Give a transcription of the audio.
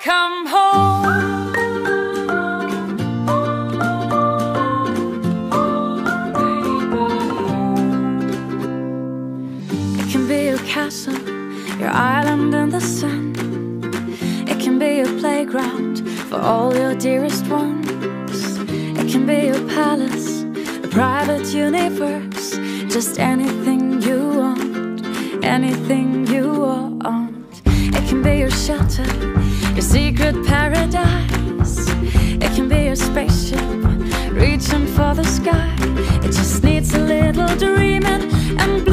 come home. It can be your castle, your island in the sun. It can be your playground for all your dearest ones. It can be your palace, a private universe. Just anything you want, anything you want. It can be your shelter, your secret paradise. It can be your spaceship, reaching for the sky. It just needs a little dreaming and